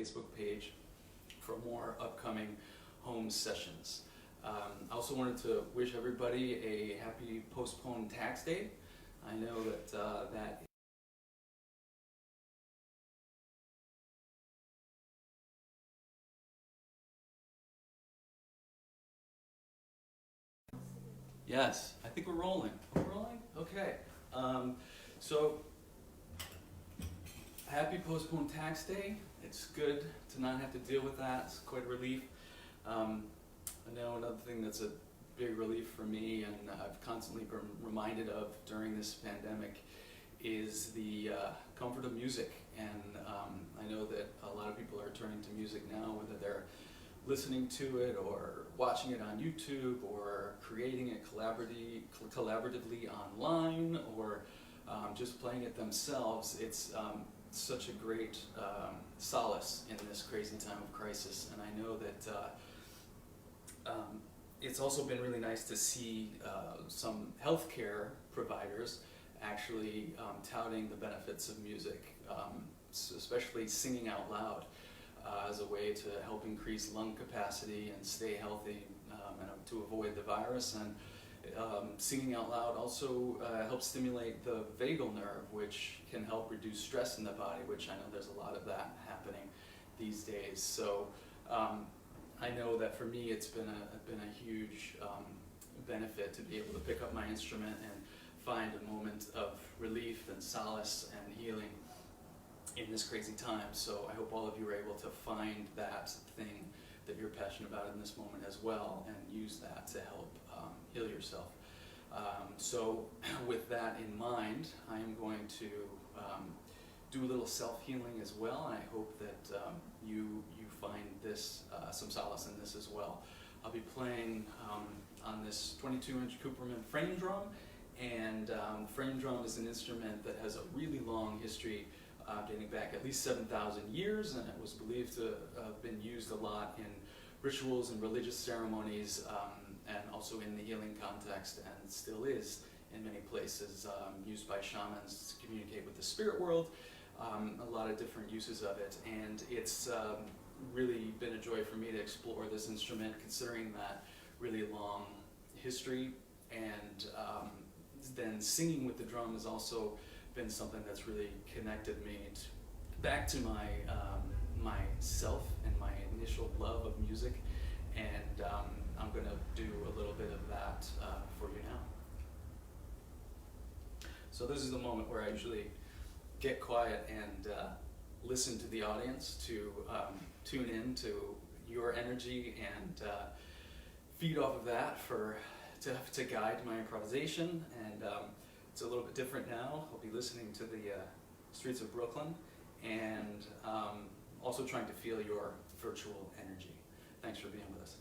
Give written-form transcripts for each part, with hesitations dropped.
Facebook page for more upcoming home sessions. I also wanted to wish everybody a happy postponed tax day. I know that Yes, I think we're rolling. We're rolling? Okay. So, happy postponed tax day. It's good to not have to deal with that. It's quite a relief. I know another thing that's a big relief for me, and I've constantly been reminded of during this pandemic, is the comfort of music. And I know that a lot of people are turning to music now, whether they're listening to it or watching it on YouTube or creating it collaboratively online or just playing it themselves. It's such a great solace in this crazy time of crisis. And I know that it's also been really nice to see some healthcare providers actually touting the benefits of music, especially singing out loud. As a way to help increase lung capacity and stay healthy and to avoid the virus. And singing out loud also helps stimulate the vagal nerve, which can help reduce stress in the body, which I know there's a lot of that happening these days. So I know that for me it's been a huge benefit to be able to pick up my instrument and find a moment of relief and solace and healing in this crazy time. So I hope all of you are able to find that thing that you're passionate about in this moment as well, and use that to help heal yourself. So with that in mind, I am going to do a little self-healing as well, and I hope that you find this some solace in this as well. I'll be playing on this 22-inch Cooperman frame drum, and frame drum is an instrument that has a really long history dating back at least 7,000 years, and it was believed to have been used a lot in rituals and religious ceremonies, and also in the healing context, and still is in many places, used by shamans to communicate with the spirit world, a lot of different uses of it. And it's really been a joy for me to explore this instrument, considering that really long history. And then singing with the drum has also been something that's really connected me back to my myself and my initial love of music, and I'm going to do a little bit of that for you now. So this is the moment where I usually get quiet and listen to the audience, to tune in to your energy and feed off of that to guide my improvisation. And it's a little bit different now. I'll be listening to the streets of Brooklyn, and also trying to feel your virtual energy. Thanks for being with us.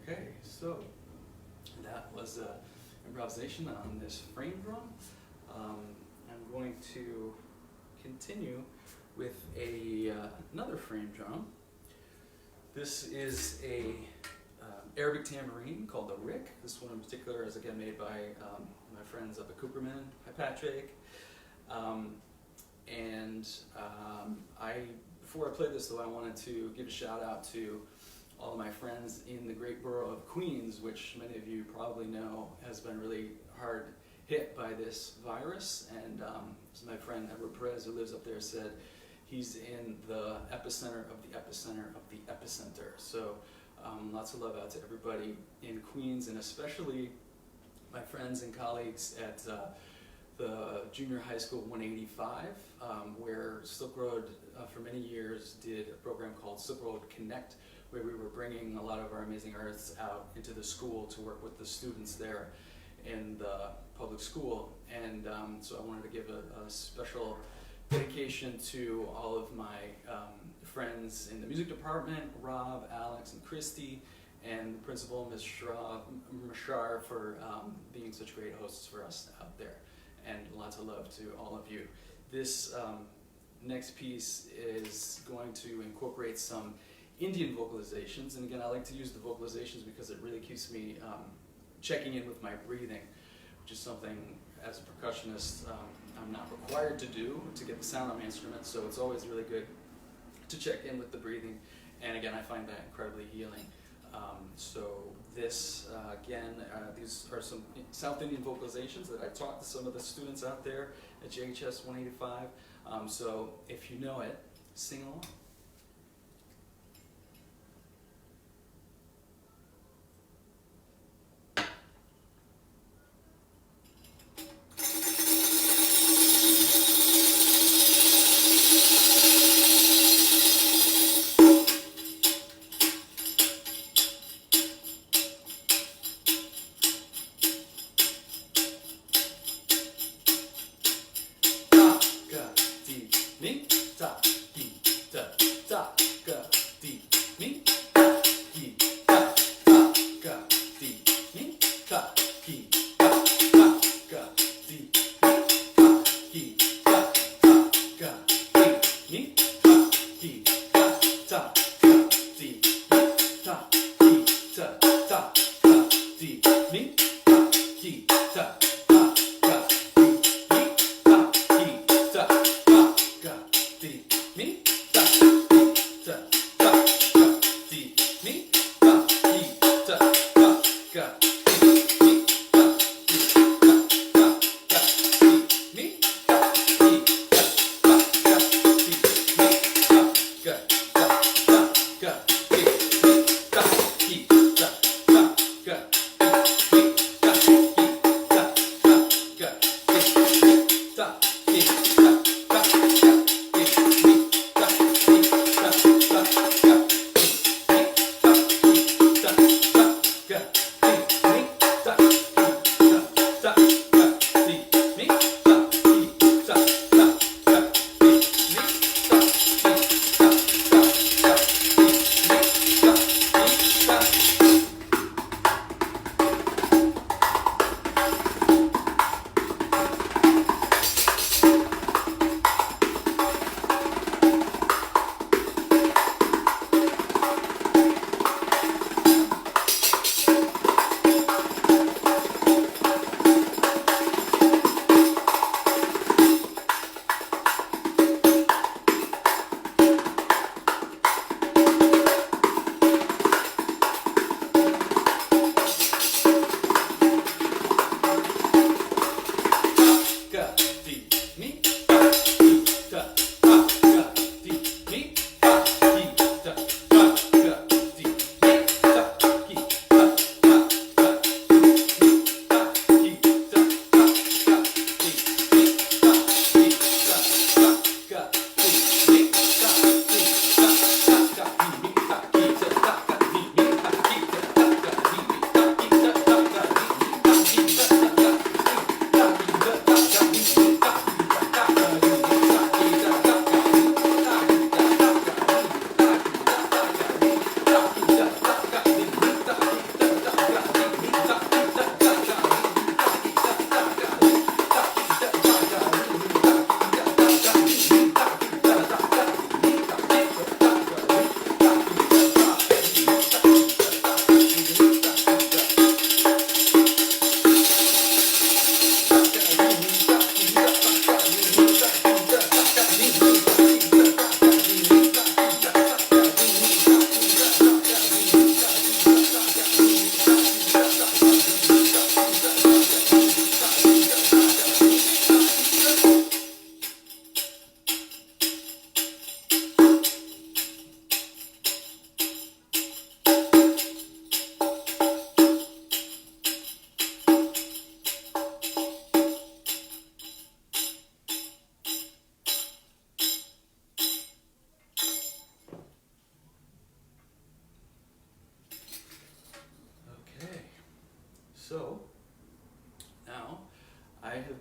Okay, so that was improvisation on this frame drum. I'm going to continue with another frame drum. This is a Arabic tambourine called the Rick. This one in particular is again made by my friends up at Cooperman. Hi, Patrick. Before I play this though, I wanted to give a shout out to all of my friends in the great borough of Queens, which many of you probably know has been really hard hit by this virus. And as my friend Edward Perez, who lives up there, said, he's in the epicenter of the epicenter of the epicenter. So lots of love out to everybody in Queens, and especially my friends and colleagues at the Junior High School 185, where Silk Road for many years did a program called Silk Road Connect, where we were bringing a lot of our amazing artists out into the school to work with the students there in the public school. And so I wanted to give a special dedication to all of my friends in the music department, Rob, Alex, and Christy, and the principal, Ms. Mashar, for being such great hosts for us out there. And lots of love to all of you. This next piece is going to incorporate some Indian vocalizations, and again, I like to use the vocalizations because it really keeps me checking in with my breathing, which is something as a percussionist I'm not required to do to get the sound on my instrument, so it's always really good to check in with the breathing, and again, I find that incredibly healing. So this, these are some South Indian vocalizations that I taught to some of the students out there at JHS 185, so if you know it, sing along.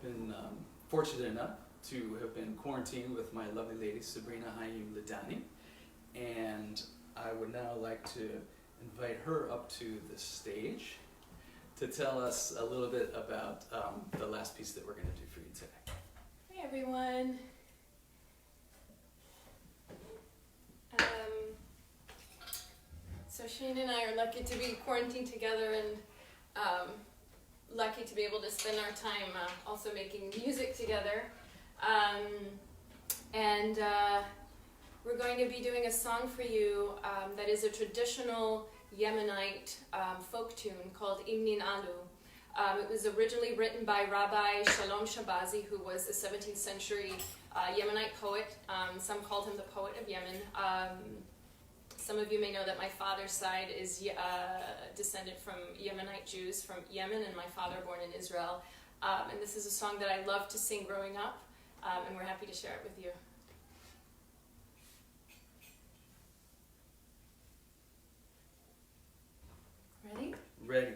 have been fortunate enough to have been quarantined with my lovely lady Sabrina Hayim Ladani, and I would now like to invite her up to the stage to tell us a little bit about the last piece that we're going to do for you today. Hey everyone. So Shane and I are lucky to be quarantined together and lucky to be able to spend our time also making music together. We're going to be doing a song for you that is a traditional Yemenite folk tune called Imnin Alu. It was originally written by Rabbi Shalom Shabazi, who was a 17th century Yemenite poet. Some called him the poet of Yemen. Some of you may know that my father's side is descended from Yemenite Jews from Yemen, and my father born in Israel. And this is a song that I loved to sing growing up, and we're happy to share it with you. Ready? Ready.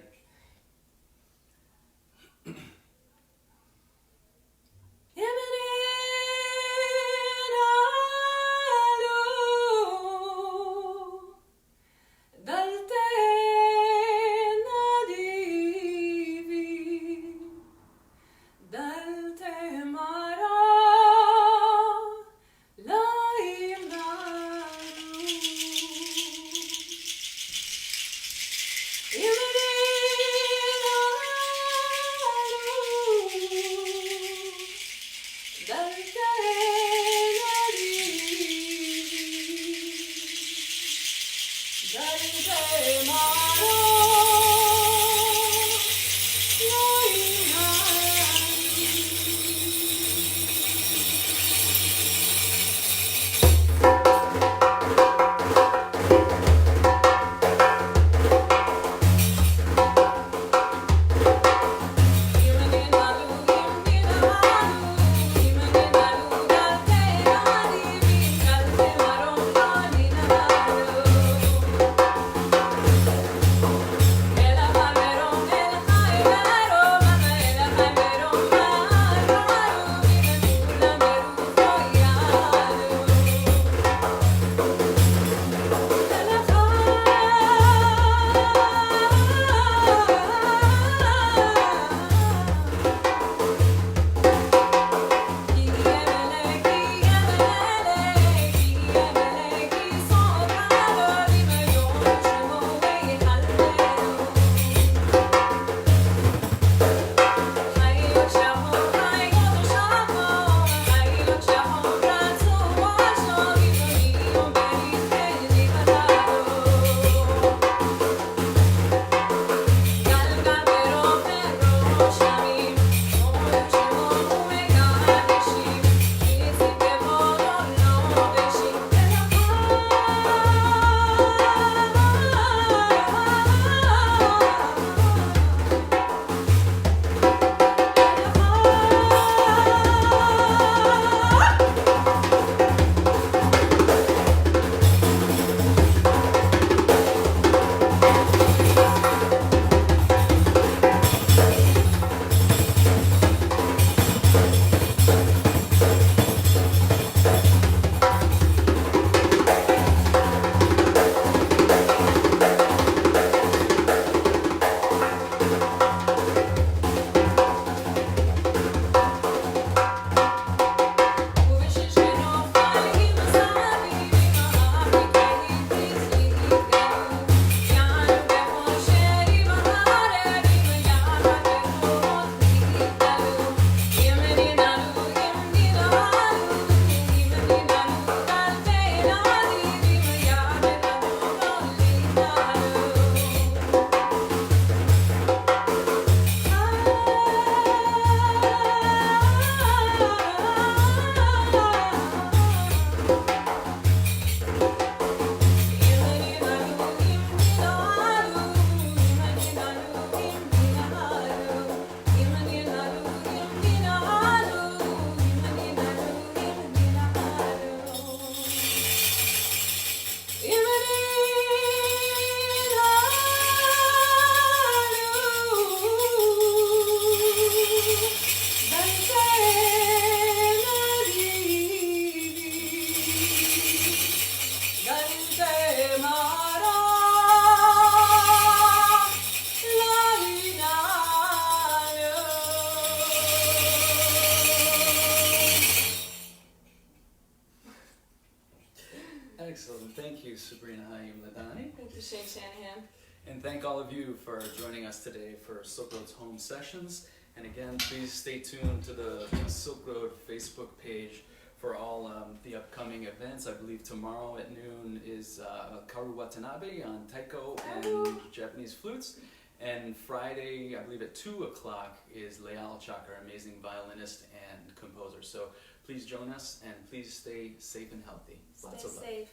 Shanahan. And thank all of you for joining us today for Silk Road's home sessions. And again, please stay tuned to the Silk Road Facebook page for all the upcoming events. I believe tomorrow at noon is Karu Watanabe on taiko and Japanese flutes. And Friday, I believe at 2 o'clock, is Leal Chakra, amazing violinist and composer. So please join us, and please stay safe and healthy. Lots of love. Stay safe.